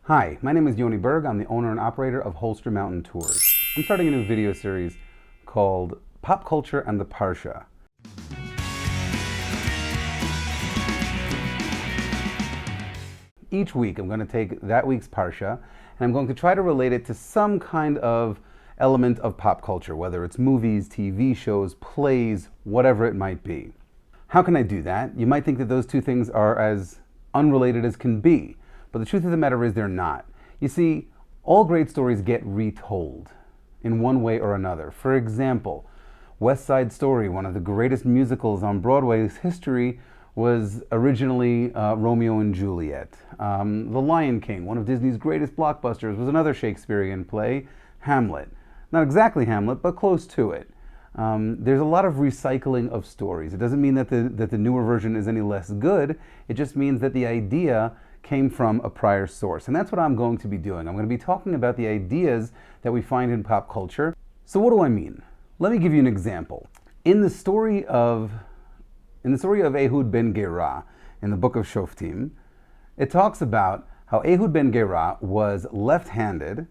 Hi, my name is Yoni. I'm the owner and operator of Holster Mountain Tours. I'm starting a new video series called Pop Culture and the Parsha. Each week I'm going to take that week's Parsha and I'm going to try to relate it to some kind of element of pop culture, whether it's movies, TV shows, plays, whatever it might be. How can I do that? You might think that those two things are as unrelated as can be. But the truth of the matter is they're not. You see, all great stories get retold in one way or another. For example, West Side Story, one of the greatest musicals on Broadway's history, was originally Romeo and Juliet. The Lion King, one of Disney's greatest blockbusters, was another Shakespearean play, Hamlet. Not exactly Hamlet, but close to it. There's a lot of recycling of stories. It doesn't mean that the newer version is any less good. It just means that the idea came from a prior source. And that's what I'm going to be doing. I'm going to be talking about the ideas that we find in pop culture. So what do I mean? Let me give you an example. In the story of Ehud ben Gera in the book of Shoftim, it talks about how Ehud ben Gera was left-handed,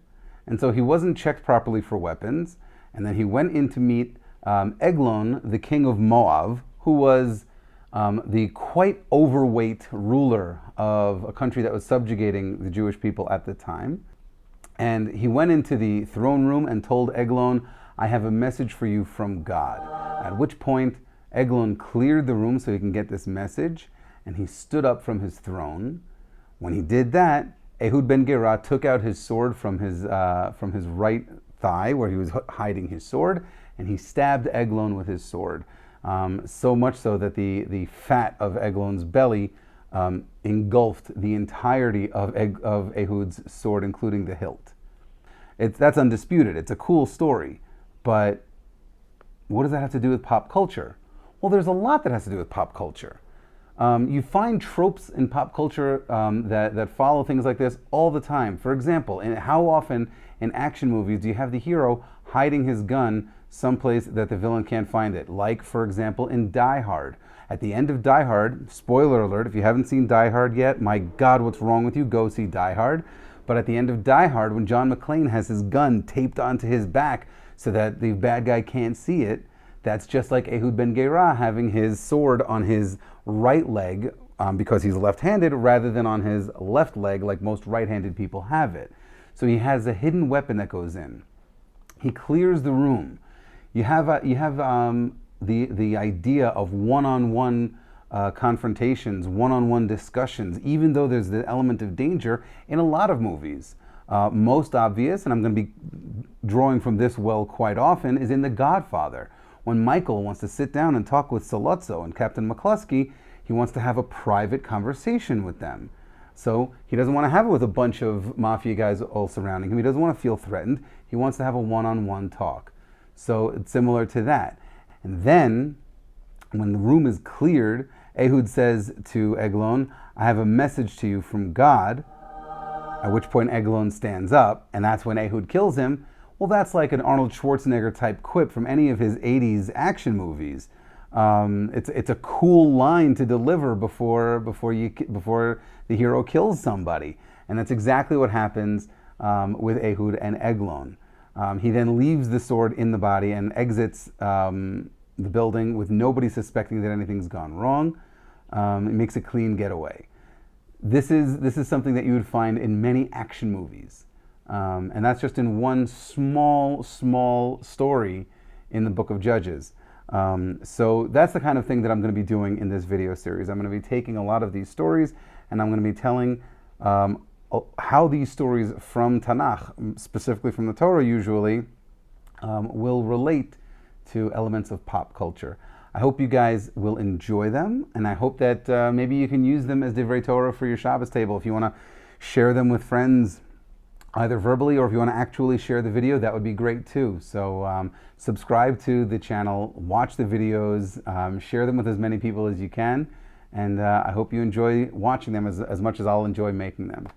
and so he wasn't checked properly for weapons, and then he went in to meet Eglon, the king of Moab, who was the quite overweight ruler of a country that was subjugating the Jewish people at the time. And he went into the throne room and told Eglon, "I have a message for you from God." At which point, Eglon cleared the room so he can get this message, and he stood up from his throne. When he did that, Ehud ben Gera took out his sword from his right thigh, where he was hiding his sword, and he stabbed Eglon with his sword. So much so that the fat of Eglon's belly engulfed the entirety of Ehud's sword, including the hilt. That's undisputed. It's a cool story. But what does that have to do with pop culture? Well, there's a lot that has to do with pop culture. You find tropes in pop culture that follow things like this all the time. For example, how often in action movies do you have the hero hiding his gun someplace that the villain can't find it? Like, for example, in Die Hard. At the end of Die Hard, spoiler alert, if you haven't seen Die Hard yet, my God, what's wrong with you? Go see Die Hard. But at the end of Die Hard, when John McClane has his gun taped onto his back so that the bad guy can't see it, that's just like Ehud ben Gera having his sword on his right leg because he's left-handed, rather than on his left leg like most right-handed people have it. So he has a hidden weapon that goes in. He clears the room. You have the idea of one-on-one confrontations, one-on-one discussions, even though there's the element of danger in a lot of movies. Most obvious, and I'm going to be drawing from this well quite often, is in The Godfather. When Michael wants to sit down and talk with Sollozzo and Captain McCluskey, he wants to have a private conversation with them. So he doesn't want to have it with a bunch of mafia guys all surrounding him. He doesn't want to feel threatened. He wants to have a one-on-one talk. So it's similar to that. And then, when the room is cleared, Ehud says to Eglon, "I have a message to you from God," at which point Eglon stands up, and that's when Ehud kills him. Well, that's like an Arnold Schwarzenegger type quip from any of his 80s action movies. It's a cool line to deliver before the hero kills somebody, and that's exactly what happens with Ehud and Eglon. He then leaves the sword in the body and exits the building with nobody suspecting that anything's gone wrong. It makes a clean getaway. This is something that you would find in many action movies. And that's just in one small story in the book of Judges. So that's the kind of thing that I'm going to be doing in this video series. I'm going to be taking a lot of these stories and I'm going to be telling how these stories from Tanakh, specifically from the Torah usually, will relate to elements of pop culture. I hope you guys will enjoy them, and I hope that maybe you can use them as Divrei Torah for your Shabbos table. If you want to share them with friends, either verbally or if you want to actually share the video, that would be great too. So subscribe to the channel, watch the videos, share them with as many people as you can, and I hope you enjoy watching them as much as I'll enjoy making them.